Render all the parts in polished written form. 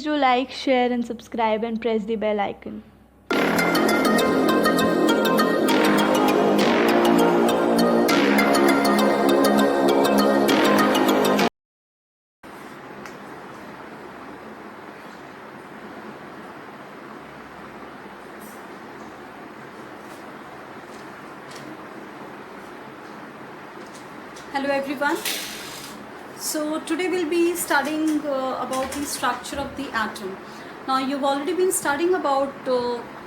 Please do like, share and subscribe and press the bell icon. Hello everyone. So today we'll be studying about the structure of the atom. Now you've already been studying about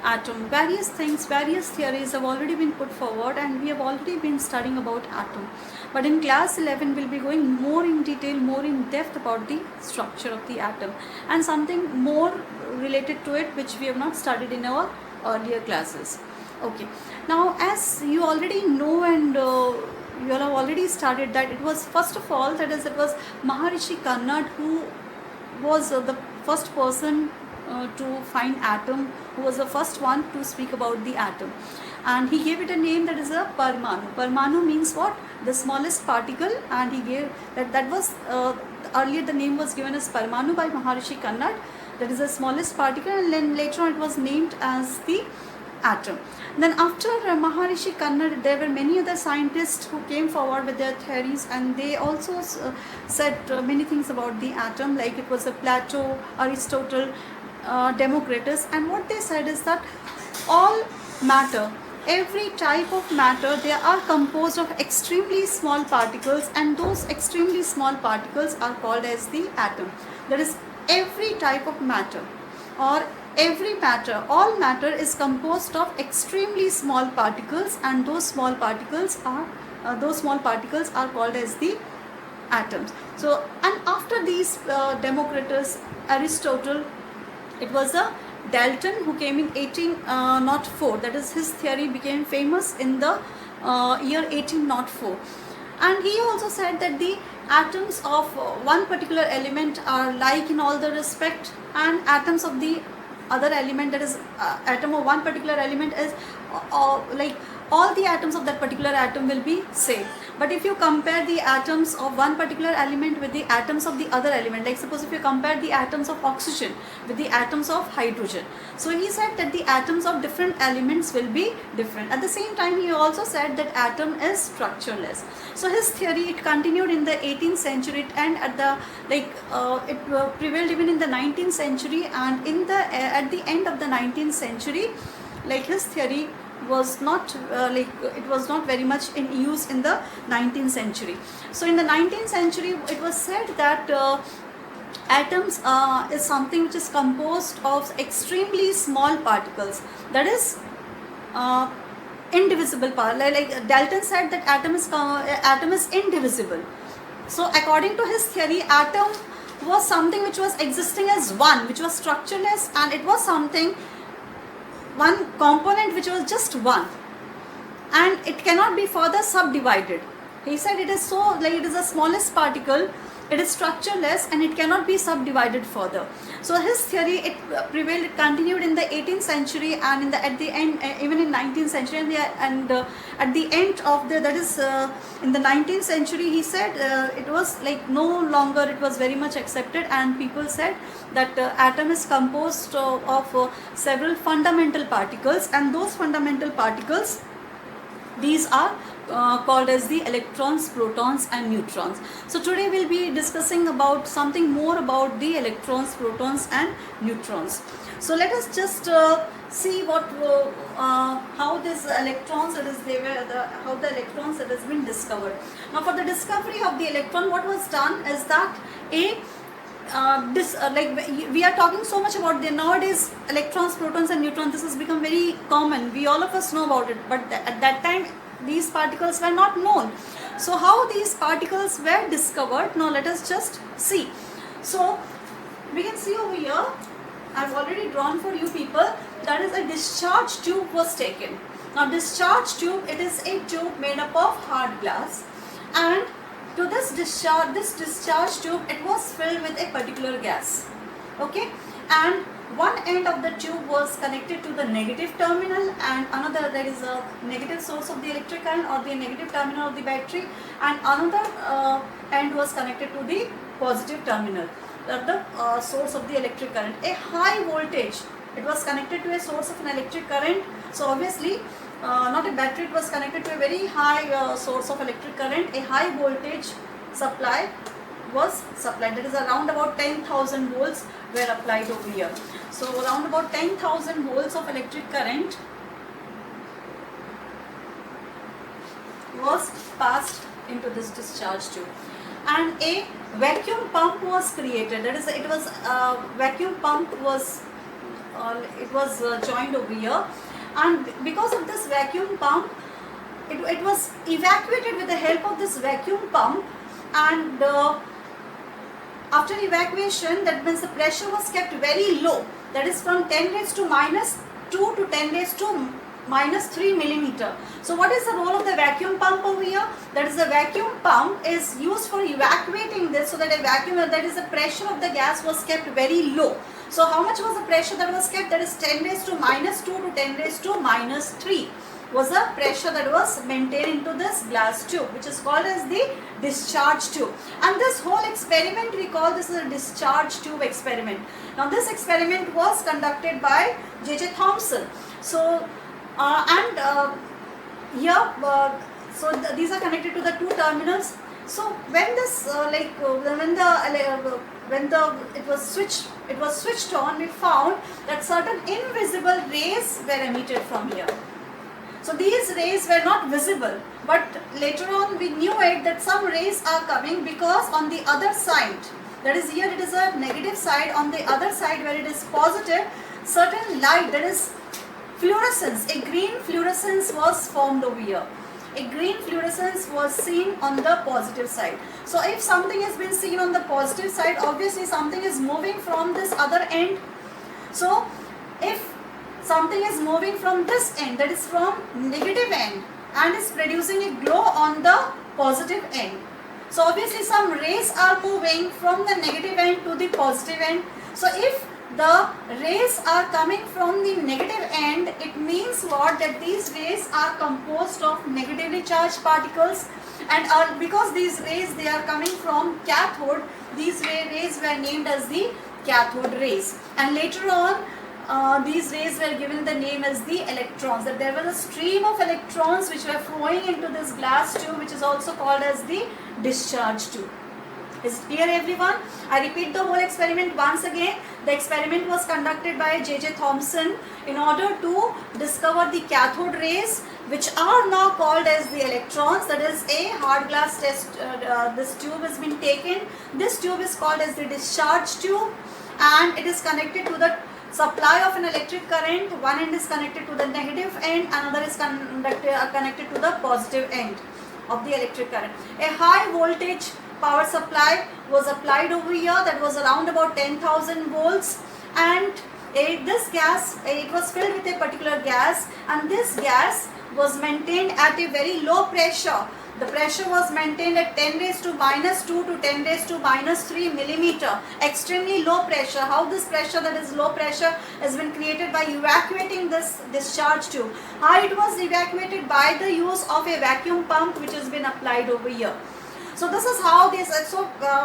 atom. Various things, various theories have already been put forward and we have already been studying about atom. But in class 11 we'll be going more in detail, more in depth about the structure of the atom and something more related to it which we have not studied in our earlier classes. Okay. Now as you already know and you all have already started that it was first of all that is it was Maharishi Karnad who was the first person to find atom, who was the first one to speak about the atom, and he gave it a name that is a Parmanu. Parmanu means what? The smallest particle, and he gave that was earlier the name was given as Parmanu by Maharishi Karnad, that is the smallest particle, and then later on it was named as the atom. Then after Maharishi Karnad, there were many other scientists who came forward with their theories, and they also said many things about the atom, like it was a Plato, Aristotle, Democritus, and what they said is that all matter, every type of matter, they are composed of extremely small particles, and those extremely small particles are called as the atom. That is, every type of matter or every matter, all matter is composed of extremely small particles, and those small particles are called as the atoms. So, and after these Democritus, Aristotle, it was a Dalton who came in 1804. That is, his theory became famous in the year 1804, and he also said that the atoms of one particular element are like in all the respect, and atoms of the other element, that is atom of one particular element, is like all the atoms of that particular atom will be same. But if you compare the atoms of one particular element with the atoms of the other element, like suppose if you compare the atoms of oxygen with the atoms of hydrogen, so he said that the atoms of different elements will be different. At the same time, he also said that atom is structureless. So his theory, it continued in the 18th century, and at the it prevailed even in the 19th century, and in the at the end of the 19th century, like his theory was not it was not very much in use in the 19th century. So in the 19th century, it was said that atoms is something which is composed of extremely small particles, that is indivisible part. Like Dalton said that atom is indivisible. So according to his theory, atom was something which was existing as one, which was structureless, and it was something, one component which was just one, and it cannot be further subdivided. He said it is so, like it is the smallest particle, it is structureless, and it cannot be subdivided further. So his theory, it prevailed, it continued in the 18th century, and in the at the end even in 19th century, and at the end of the, that is in the 19th century, he said it was like no longer, it was very much accepted, and people said that atom is composed of several fundamental particles, and those fundamental particles, these are called as the electrons, protons and neutrons. So today we'll be discussing about something more about the electrons, protons and neutrons. So let us just see what how this electrons, it is how the electrons, it has been discovered. Now for the discovery of the electron, what was done is that like we are talking so much about the nowadays electrons, protons and neutrons, this has become very common, we all of us know about it, but at that time these particles were not known. So how these particles were discovered, now let us just see. So we can see over here, I've already drawn for you people, that is a discharge tube was taken. Now discharge tube, it is a tube made up of hard glass, and to this discharge tube, it was filled with a particular gas. Okay, and one end of the tube was connected to the negative terminal, and another, there is a negative source of the electric current or the negative terminal of the battery, and another end was connected to the positive terminal. the source of the electric current. A high voltage, it was connected to a source of an electric current. So obviously not a battery, it was connected to a very high source of electric current. A high voltage supply was supplied, that is around about 10,000 volts were applied over here. So around about 10,000 volts of electric current was passed into this discharge tube, and a vacuum pump was created. That is, it was vacuum pump was joined over here, and because of this vacuum pump, it was evacuated with the help of this vacuum pump, and after evacuation, that means the pressure was kept very low, that is from 10 raised to minus 2 to 10 raised to minus 3 millimeter. So what is the role of the vacuum pump over here? That is, the vacuum pump is used for evacuating this, so that a vacuum, that is, the pressure of the gas was kept very low. So how much was the pressure that was kept? That is 10 raised to minus 2 to 10 raised to minus 3 was the pressure that was maintained into this glass tube, which is called as the discharge tube. And this whole experiment, we call this as a discharge tube experiment. Now this experiment was conducted by J.J. Thomson. So these are connected to the two terminals. So when this it was switched on, we found that certain invisible rays were emitted from here. So these rays were not visible, but later on we knew it that some rays are coming, because on the other side, that is, here it is a negative side, on the other side where it is positive, certain light, that is fluorescence, a green fluorescence was formed over here. A green fluorescence was seen on the positive side. So if something has been seen on the positive side, obviously something is moving from this other end. So if something is moving from this end, that is from negative end, and is producing a glow on the positive end. So obviously some rays are moving from the negative end to the positive end. So if the rays are coming from the negative end, it means what? That these rays are composed of negatively charged particles, and because these rays, they are coming from cathode, these rays were named as the cathode rays. And later on, these rays were given the name as the electrons, that there was a stream of electrons which were flowing into this glass tube, which is also called as the discharge tube. Is it clear, everyone? I repeat the whole experiment once again. The experiment was conducted by J.J. Thomson in order to discover the cathode rays, which are now called as the electrons. That is, a hard glass test, this tube has been taken. This tube is called as the discharge tube, and it is connected to the supply of an electric current. One end is connected to the negative end, another is connected to the positive end of the electric current. A high voltage power supply was applied over here, that was around about 10,000 volts, and this gas, it was filled with a particular gas, and this gas was maintained at a very low pressure. The pressure was maintained at 10 raised to minus 2 to 10 raised to minus 3 millimeter. Extremely low pressure. How this pressure, that is low pressure, has been created by evacuating this discharge tube. How it was evacuated? By the use of a vacuum pump which has been applied over here. So this is how this,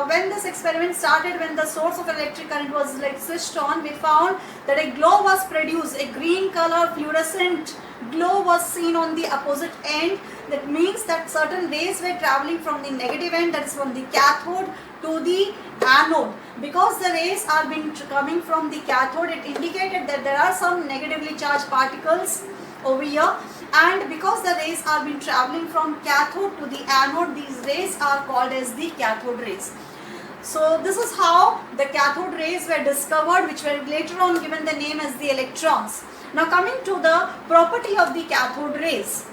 when this experiment started, when the source of electric current was switched on, we found that a glow was produced, a green color fluorescent glow was seen on the opposite end. That means that certain rays were traveling from the negative end, that is from the cathode to the anode. Because the rays are coming from the cathode, it indicated that there are some negatively charged particles over here, and because the rays are been traveling from cathode to the anode, these rays are called as the cathode rays. So this is how the cathode rays were discovered, which were later on given the name as the electrons. Now coming to the property of the cathode rays.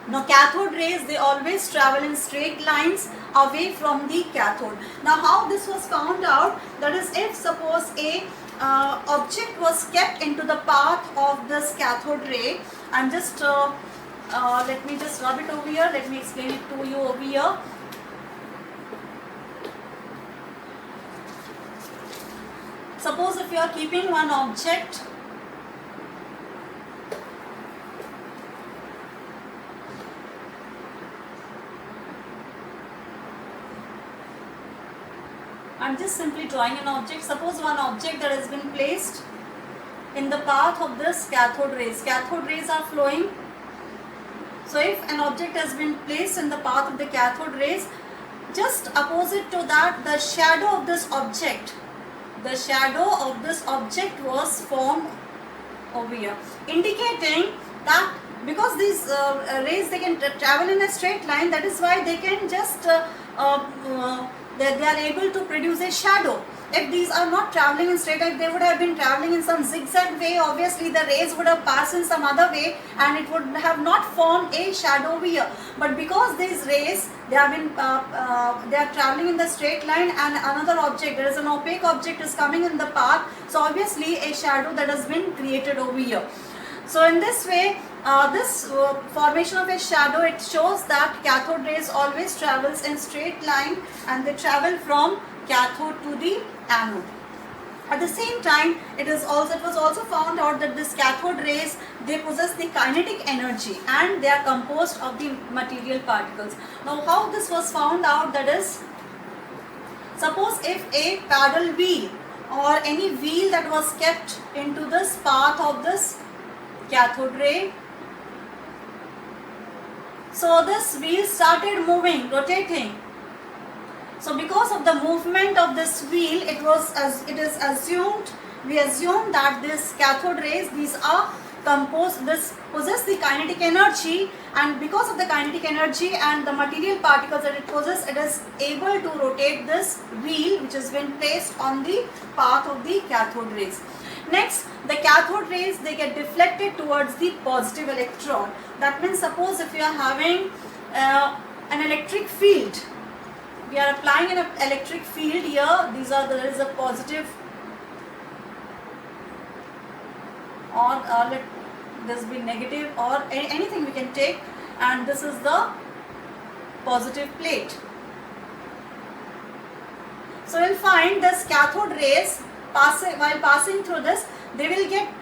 Now cathode rays, they always travel in straight lines away from the cathode. Now how this was found out, that is, if suppose a object was kept into the path of this cathode ray, and just let me just rub it over here, let me explain it to you over here. Suppose if you are keeping one object, I'm just simply drawing an object. Suppose one object that has been placed in the path of this cathode rays. Cathode rays are flowing. So if an object has been placed in the path of the cathode rays, just opposite to that, the shadow of this object was formed over here, indicating that because these rays, they can travel in a straight line, that is why they can just they are able to produce a shadow. If these are not traveling in straight line, they would have been traveling in some zigzag way. Obviously the rays would have passed in some other way and it would have not formed a shadow over here. But because these rays, they are traveling in the straight line, and another object, there is an opaque object is coming in the path, so obviously a shadow that has been created over here. So in this way, this formation of a shadow, it shows that cathode rays always travels in straight line, and they travel from cathode to the anode. At the same time, it was also found out that this cathode rays, they possess the kinetic energy and they are composed of the material particles. Now how this was found out, that is, suppose if a paddle wheel or any wheel that was kept into this path of this cathode ray, so this wheel started moving, rotating. So because of the movement of this wheel, we assume that this cathode rays, these are composed, this possess the kinetic energy, and because of the kinetic energy and the material particles that it possesses, it is able to rotate this wheel which has been placed on the path of the cathode rays. Next, the cathode rays, they get deflected towards the positive electron. That means, suppose if you are having an electric field, we are applying an electric field here, there is a positive, or let this be negative, or anything we can take, and this is the positive plate. So you'll find this cathode rays, while passing through this, they will get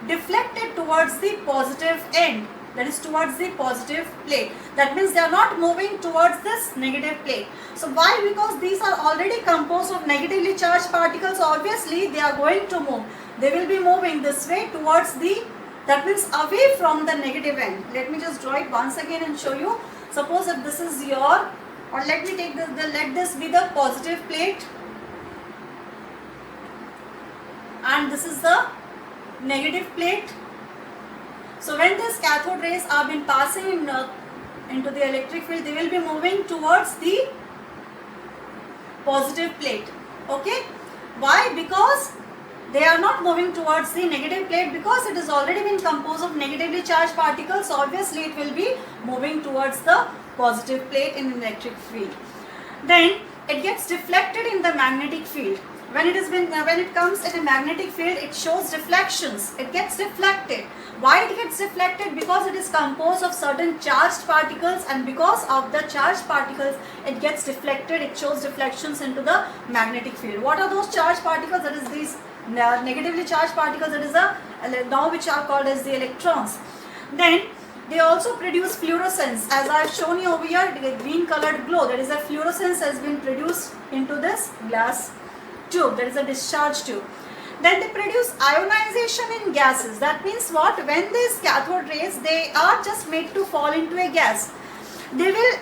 deflected towards the positive end, that is towards the positive plate. That means they are not moving towards this negative plate. So why? Because these are already composed of negatively charged particles, so obviously they are going to move. They will be moving this way towards the, that means away from the negative end. Let me just draw it once again and show you. Suppose if this is your, or let me take this, let this be the positive plate, and this is the negative plate. So when these cathode rays are been passing into the electric field, they will be moving towards the positive plate. Okay? Why? Because they are not moving towards the negative plate, because it has already been composed of negatively charged particles, so obviously it will be moving towards the positive plate in the electric field. Then it gets deflected in the magnetic field. When it comes in a magnetic field, it shows deflections. It gets deflected. Why it gets deflected? Because it is composed of certain charged particles, and because of the charged particles, it gets deflected. It shows deflections into the magnetic field. What are those charged particles? That is these negatively charged particles, that is now which are called as the electrons. Then they also produce fluorescence. As I have shown you over here, the green colored glow, that is a fluorescence has been produced into this glass tube, that is a discharge tube. Then they produce ionization in gases. That means what? When these cathode rays, they are just made to fall into a gas, they will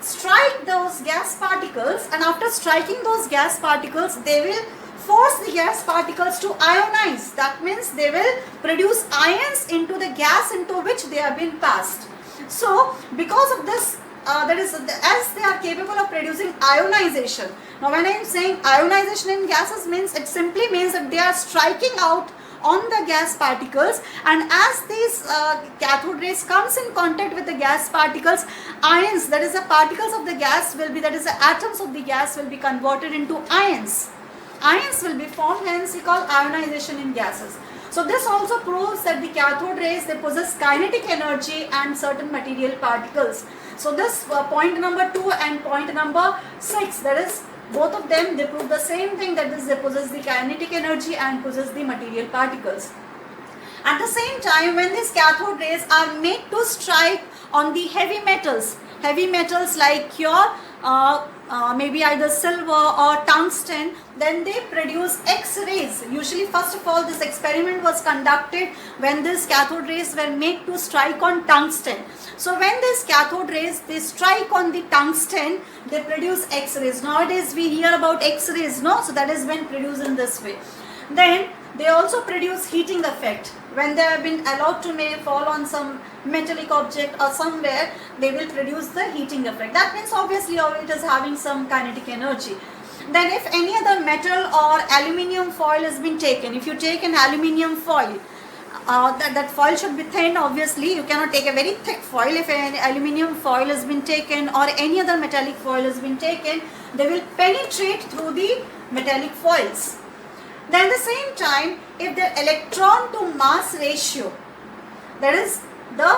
strike those gas particles, and after striking those gas particles, they will force the gas particles to ionize. That means they will produce ions into the gas into which they have been passed. So because of this, that is, as they are capable of producing ionization. Now when I am saying ionization in gases, means it simply means that they are striking out on the gas particles, and as these cathode rays comes in contact with the gas particles, ions, that is the particles of the gas will be, that is the atoms of the gas will be converted into ions. Ions will be formed, hence we call ionization in gases. So this also proves that the cathode rays, they possess kinetic energy and certain material particles. So this point number 2 and point number 6, that is, both of them, they prove the same thing, that is, they possess the kinetic energy and possess the material particles. At the same time, when these cathode rays are made to strike on the heavy metals like your maybe either silver or tungsten, then they produce X-rays. Usually, first of all, this experiment was conducted when these cathode rays were made to strike on tungsten. So when these cathode rays, they strike on the tungsten, they produce X-rays. Nowadays we hear about X-rays, no? So that is when produced in this way. Then they also produce heating effect. When they have been allowed to fall on some metallic object or somewhere, they will produce the heating effect. That means obviously it is having some kinetic energy. Then if any other metal or aluminium foil has been taken, if you take an aluminium foil, that foil should be thin. Obviously you cannot take a very thick foil. If an aluminium foil has been taken or any other metallic foil has been taken, they will penetrate through the metallic foils. Then at the same time, if the electron to mass ratio, that is the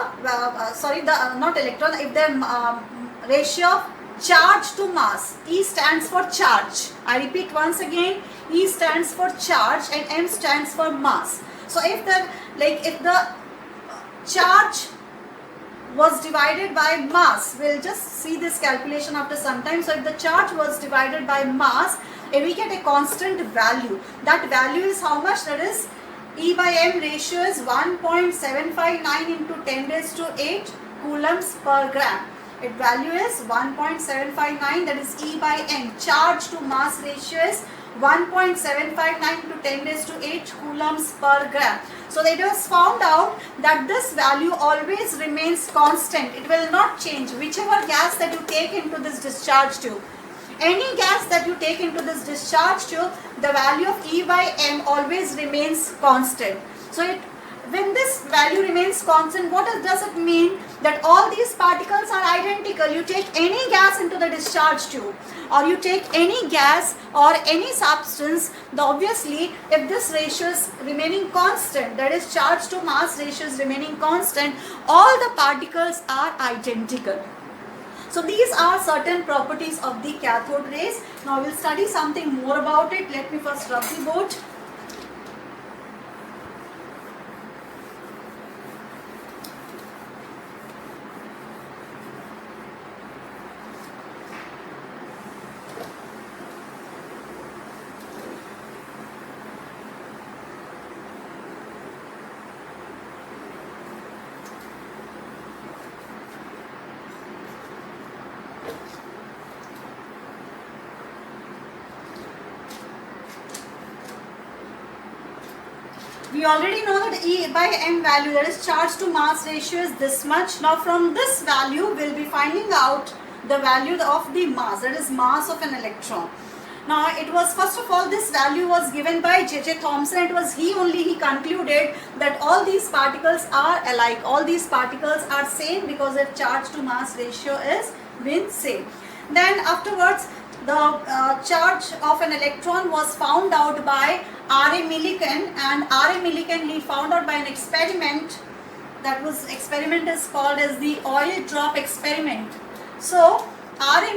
not electron, if the ratio of charge to mass, E stands for charge. I repeat once again, E stands for charge and M stands for mass. So if the charge was divided by mass, we'll just see this calculation after some time. So if the charge was divided by mass, we get a constant value. That value is how much? That is E by M ratio is 1.759 into 10 raised to 8 coulombs per gram. Its value is 1.759, that is E by M. Charge to mass ratio is 1.759 to 10 raised to 8 coulombs per gram. So it was found out that this value always remains constant. It will not change. Whichever gas that you take into this discharge tube, any gas that you take into this discharge tube, the value of E by M always remains constant. So when this value remains constant, what does it mean? That all these particles are identical. You take any gas into the discharge tube, or you take any gas or any substance, obviously if this ratio is remaining constant, that is charge to mass ratio is remaining constant, all the particles are identical. So these are certain properties of the cathode rays. Now we'll study something more about it. Let me first rub the board. We already know that E by M value, that is charge to mass ratio, is this much. Now from this value we'll be finding out the value of the mass, that is mass of an electron. Now it was, first of all, this value was given by J.J. Thomson. It was he concluded that all these particles are alike, all these particles are same because their charge to mass ratio is been same. Then afterwards the charge of an electron was found out by R.A. Millikan, and R.A. Millikan, he found out by an experiment. That experiment is called as the oil drop experiment. So R.A.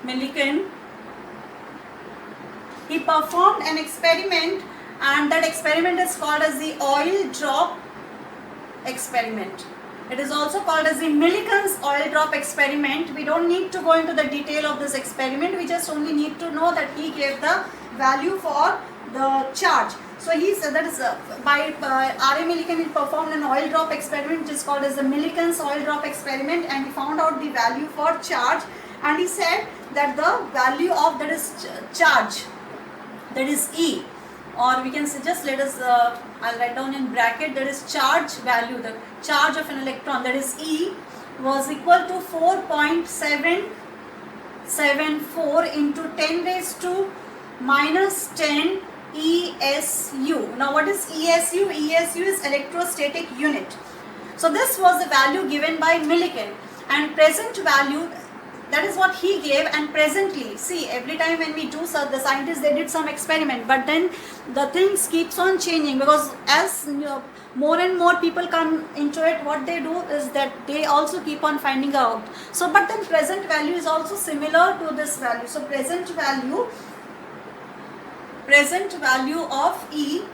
Millikan, he performed an experiment, and that experiment is called as the oil drop experiment. It is also called as the Millikan's oil drop experiment. We don't need to go into the detail of this experiment. We just only need to know that he gave the value for the charge. So he said that is by R.A. Millikan, he performed an oil drop experiment which is called as the Millikan's oil drop experiment, and he found out the value for charge, and he said that the value of that is charge, that is E, or we can say, just let us I'll write down in bracket, that is charge value, the charge of an electron, that is E, was equal to 4.774 into 10 raised to minus 10 ESU. Now what is ESU? ESU is electrostatic unit. So this was the value given by Millikan, and present value, that is what he gave. And presently, see, every time when we do so, the scientists, they did some experiment, but then the things keeps on changing, because as more and more people come into it, what they do is that they also keep on finding out. So but then present value is also similar to this value. So present value of E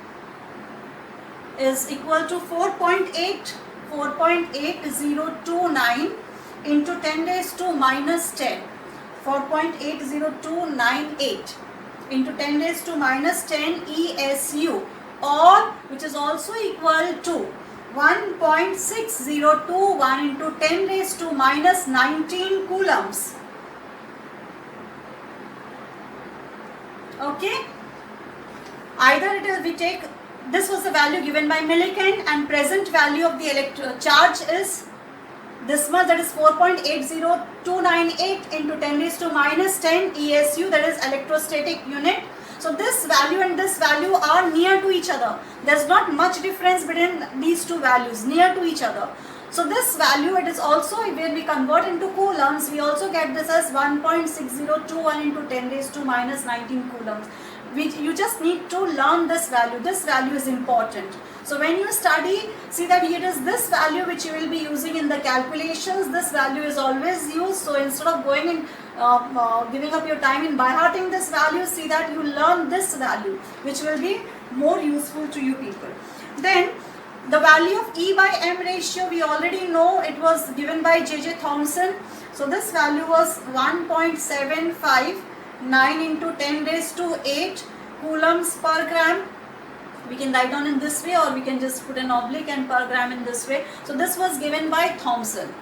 is equal to 4.8 4.8029 into 10 raised to minus 10. 4.80298 into 10 raised to minus 10 ESU, or which is also equal to 1.6021 into 10 raised to minus 19 coulombs. Okay, either it is, we take, this was the value given by Millikan, and present value of the charge is this much, that is 4.80298 into 10 raised to minus 10 ESU, that is electrostatic unit. So this value and this value are near to each other. There's not much difference between these two values, near to each other. So this value, it is also, when we convert into coulombs, we also get this as 1.6021 into 10 raised to minus 19 coulombs. You just need to learn this value. This value is important. So when you study, see that it is this value which you will be using in the calculations. This value is always used. So instead of going in, giving up your time in by-hearting this value, see that you learn this value, which will be more useful to you people. Then the value of E by M ratio, we already know it was given by J.J. Thomson. So this value was 1.759 into 10 raised to 8 coulombs per gram. We can write down in this way, or we can just put an oblique and per gram in this way. So this was given by Thomson.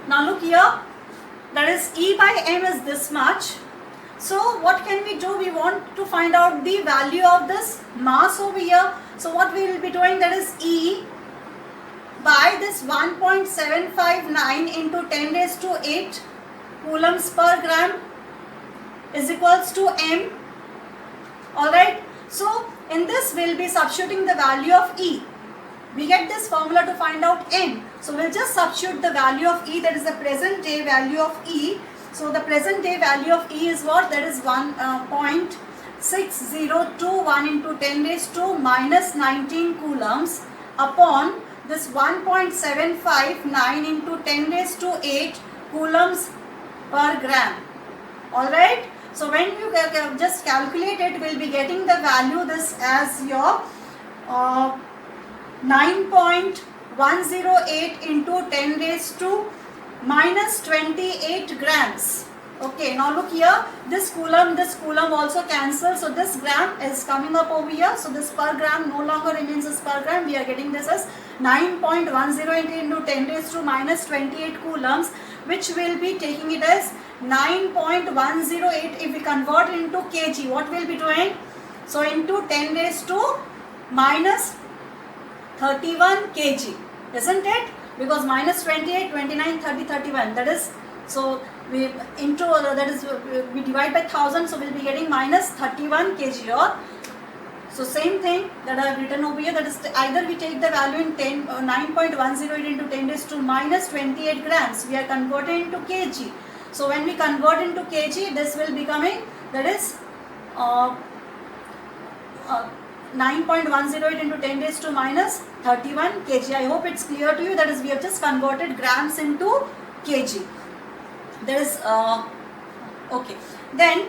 Now look here, that is E by M is this much. So what can we do? We want to find out the value of this mass over here. So what we will be doing, that is E by this 1.759 into 10 raised to 8 coulombs per gram is equals to M. Alright, so in this we will be substituting the value of E. We get this formula to find out M. So we'll just substitute the value of E, that is the present day value of E. So the present day value of E is what? That is 1.6021 into 10 raised to minus 19 coulombs upon this 1.759 into 10 raised to 8 coulombs per gram. Alright. So when you just calculate it, we'll be getting the value this as your 9.108 into 10 raised to minus 28 grams. Okay, now look here, this coulomb also cancels, so this gram is coming up over here, so this per gram no longer remains as per gram. We are getting this as 9.108 into 10 raised to minus 28 coulombs, which will be taking it as 9.108. If we convert into kg, what we'll be doing? So into 10 raised to minus 31 kg, isn't it? Because minus 28, 29, 30, 31, that is, so we into that is we divide by 1000, so we'll be getting minus 31 kg. Or so same thing that I have written over here, that is either we take the value in 9.108 into 10 raised to minus 28 grams, we are converting into kg. So when we convert into kg, this will be coming, that is 9.108 into 10 raised to minus 31 kg. I hope it's clear to you. That is, we have just converted grams into kg. There is okay. Then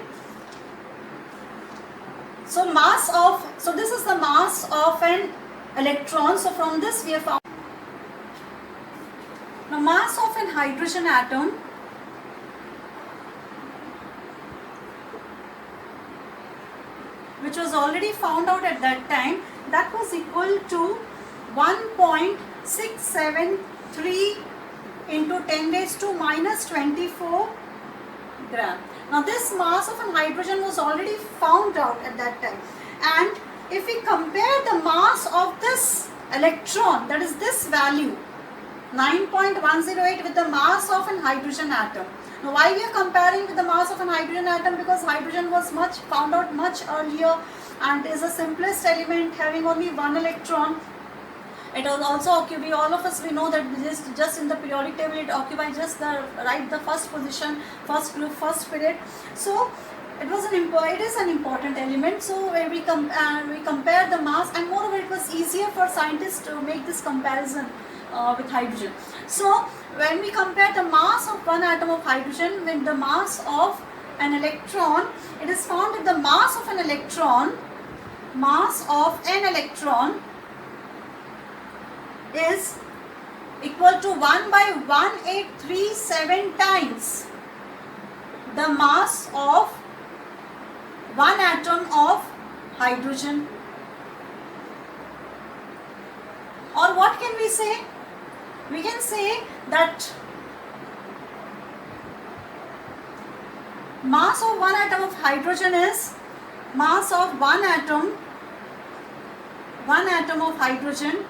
so mass of, so this is the mass of an electron. So from this we have found now mass of an hydrogen atom, which was already found out at that time, that was equal to 1.673 into 10 raised to minus 24 gram. Now this mass of an hydrogen was already found out at that time, and if we compare the mass of this electron, that is this value 9.108 with the mass of an hydrogen atom. Now why we are comparing with the mass of an hydrogen atom? Because hydrogen was found out much earlier and is the simplest element having only one electron. It was also we all of us, we know that just in the periodic table it occupies just the first position, first group, first period. So it is an important element. So where we compare the mass, and moreover it was easier for scientists to make this comparison with hydrogen. So when we compare the mass of one atom of hydrogen with the mass of an electron, it is found that the mass of an electron is equal to 1 by 1837 times the mass of one atom of hydrogen. Or what can we say? We can say that mass of one atom of hydrogen is mass of one atom of hydrogen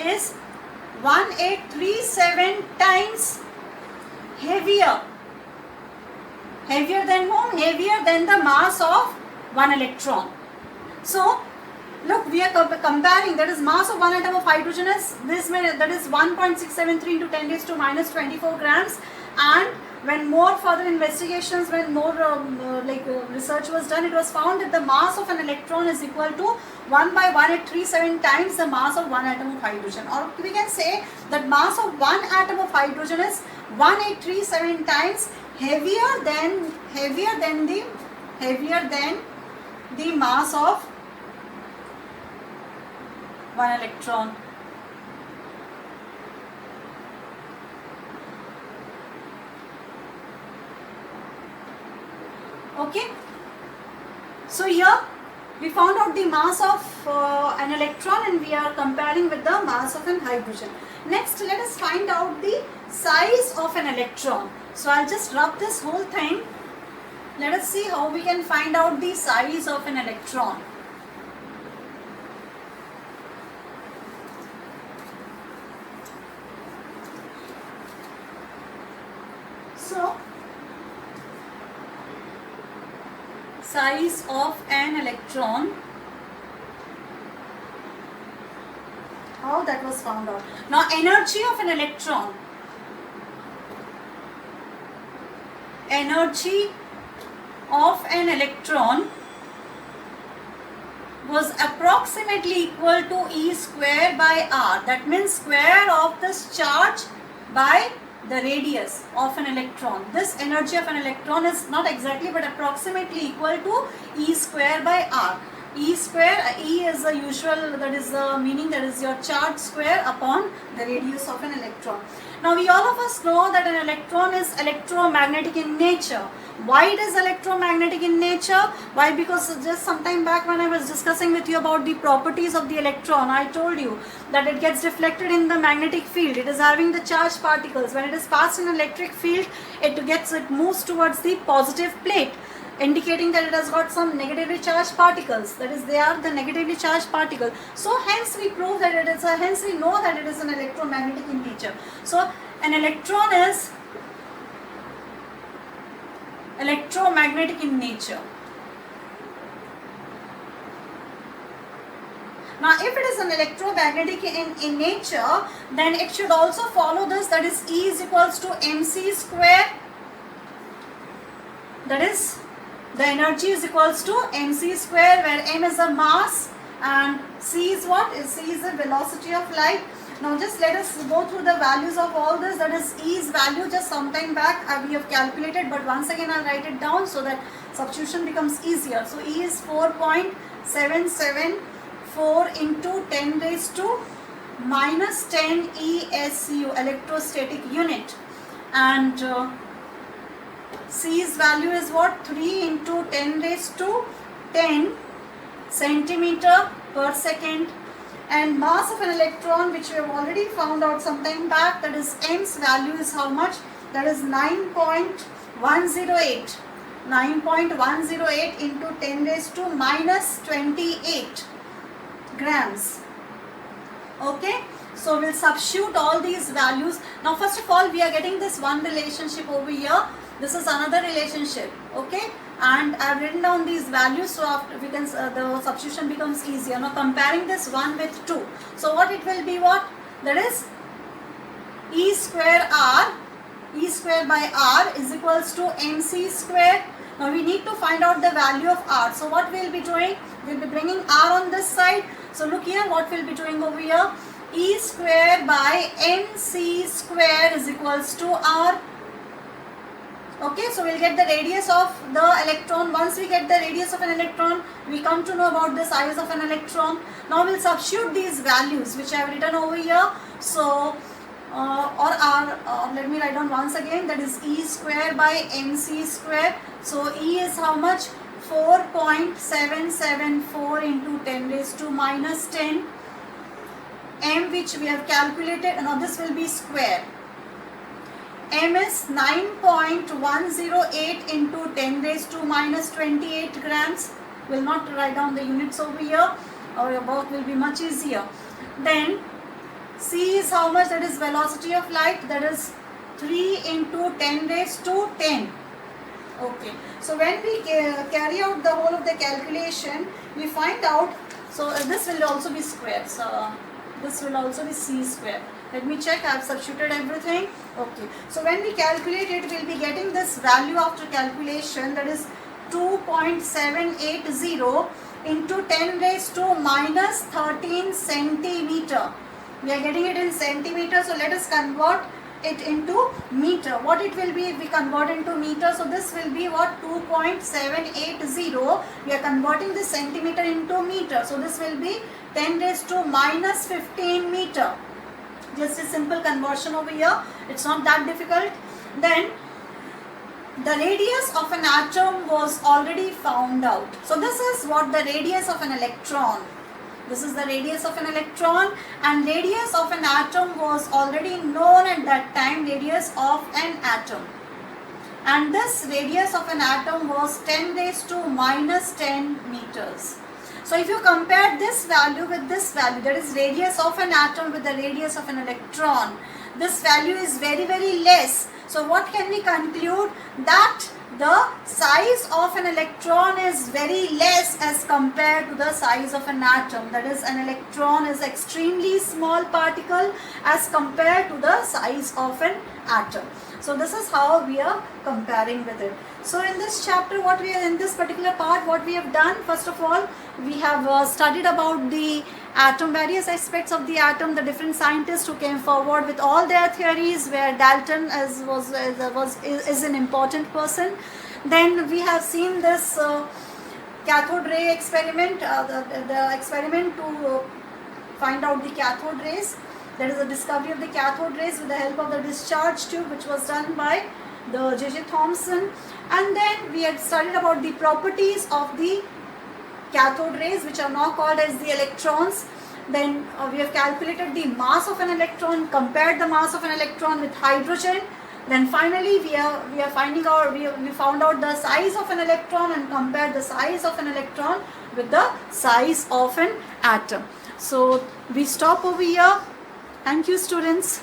is 1837 times heavier than whom? Heavier than the mass of one electron. So look, we are comparing, that is mass of one atom of hydrogen is this, that is 1.673 into 10 raised to minus 24 grams, and when more further investigations, when more research was done, it was found that the mass of an electron is equal to 1 by 1837 times the mass of one atom of hydrogen. Or we can say that mass of one atom of hydrogen is 1837 times heavier than the mass of one electron. Okay, so here we found out the mass of an electron and we are comparing with the mass of an hydrogen. Next, let us find out the size of an electron. So I'll just rub this whole thing. Let us see how we can find out the size of an electron. So, size of an electron, how that was found out. Now, energy of an electron. Energy of an electron was approximately equal to E square by R. That means square of this charge by the radius of an electron. This energy of an electron is not exactly but approximately equal to E square by R. E square, E is the usual, that is the meaning, that is your charge square upon the radius of an electron. Now we all of us know that an electron is electromagnetic in nature. Why it is electromagnetic in nature? Why? Because just some time back when I was discussing with you about the properties of the electron, I told you that it gets reflected in the magnetic field. It is having the charged particles. When it is passed in electric field, it moves towards the positive plate, indicating that it has got some negatively charged particles. That is, they are the negatively charged particle. So hence we prove that it is hence we know that it is an electromagnetic in nature. So an electron is electromagnetic in nature. Now if it is an electromagnetic in nature, then it should also follow this, that is E is equals to mc square. That is, the energy is equals to mc square, where m is the mass and c is what? C is the velocity of light. Now just let us go through the values of all this. That is E's value just some time back we have calculated, but once again I'll write it down so that substitution becomes easier. So E is 4.774 into 10 raised to minus 10 ESU, electrostatic unit, and C's value is what? 3 into 10 raised to 10 centimeter per second. And mass of an electron, which we have already found out some time back, that is M's value is how much? That is 9.108. 9.108 into 10 raised to minus 28 grams. Okay, so we'll substitute all these values. Now first of all, we are getting this one relationship over here. This is another relationship. Okay, and I have written down these values, so after we can the substitution becomes easier. Now comparing this one with 2, so what it will be, what? That is E square R, E square by R is equals to mc square. Now we need to find out the value of R. So what we will be doing? We will be bringing R on this side. So look here, what we will be doing over here? E square by mc square is equals to R. Okay, so we'll get the radius of the electron. Once we get the radius of an electron, we come to know about the size of an electron. Now we'll substitute these values which I have written over here. So let me write down once again, that is E square by mc square. So E is how much? 4.774 into 10 raised to minus 10. M, which we have calculated, now this will be square. M is 9.108 into 10 raised to minus 28 grams. Will not write down the units over here, or both will be much easier. Then C is how much? That is velocity of light, that is 3 into 10 raised to 10. Okay, so when we carry out the whole of the calculation, we find out, so this will also be square, so this will also be C square. Let me check, I have substituted everything. Okay, so when we calculate it, we will be getting this value after calculation, that is 2.780 into 10 raised to minus 13 centimeter. We are getting it in centimeter, so let us convert it into meter. What it will be if we convert into meter? So this will be what? 2.780. We are converting the centimeter into meter. So this will be 10 raised to minus 15 meter. Just a simple conversion over here. It's not that difficult. Then the radius of an atom was already found out. So this is what the radius of an electron. This is the radius of an electron, and radius of an atom was already known at that time, radius of an atom. And this radius of an atom was 10 raised to minus 10 meters. So if you compare this value with this value, that is radius of an atom with the radius of an electron, this value is very, very less. So what can we conclude? That the size of an electron is very less as compared to the size of an atom. That is, an electron is extremely small particle as compared to the size of an atom. So this is how we are comparing with it. So in this chapter, in this particular part, what we have done, first of all, we have studied about the atom, various aspects of the atom, the different scientists who came forward with all their theories, where Dalton is an important person. Then we have seen this cathode ray experiment, the experiment to find out the cathode rays. That is the discovery of the cathode rays with the help of the discharge tube, which was done by the J.J. Thomson. And then we had studied about the properties of the cathode rays, which are now called as the electrons. Then we have calculated the mass of an electron, compared the mass of an electron with hydrogen. Then finally we found out the size of an electron and compared the size of an electron with the size of an atom. So we stop over here. Thank you, students.